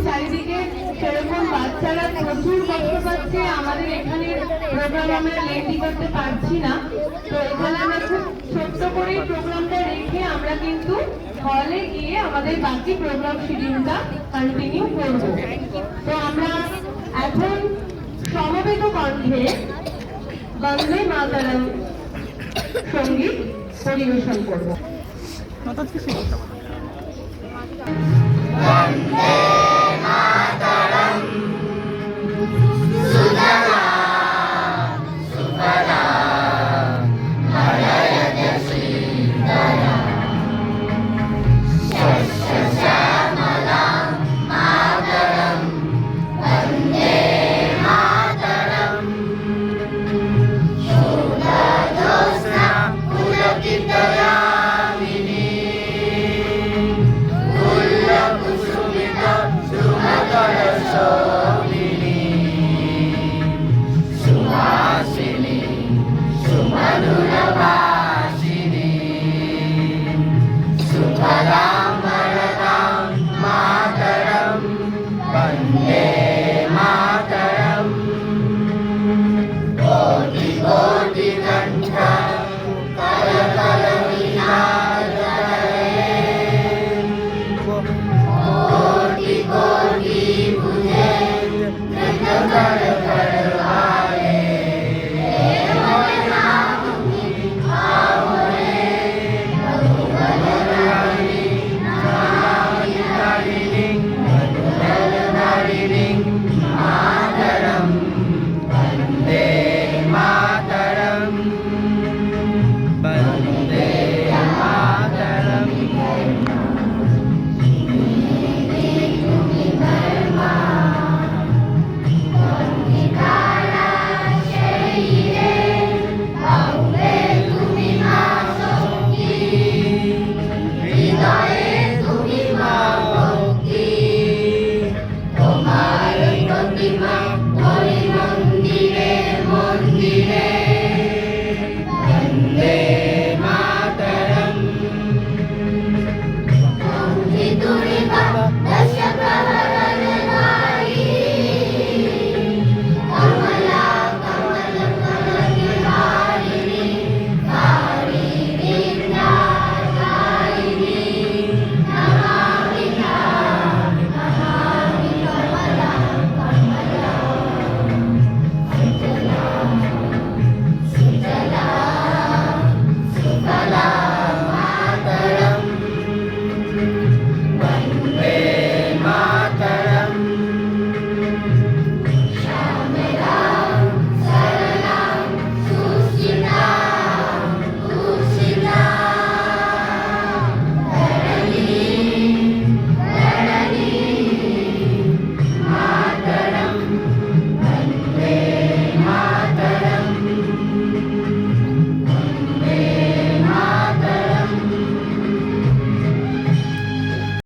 চারিদিকে সেরকম বাচ্চারা প্রচুর কষ্ট পাচ্ছে। আমাদের এখানে প্রোগ্রাম আমরা লেন্দি করতে পারছি না, তো এখানে আমরা খুব ছোট্ট করে প্রোগ্রামটা রেখে আমরা কিন্তু হলে গিয়ে আমাদের বাকি প্রোগ্রাম শিডিউলটা কন্টিনিউ করব। তো আমরা এখন সমবেত কণ্ঠে বন্দে মাতরম সঙ্গীত পরিবেশন করব। Vande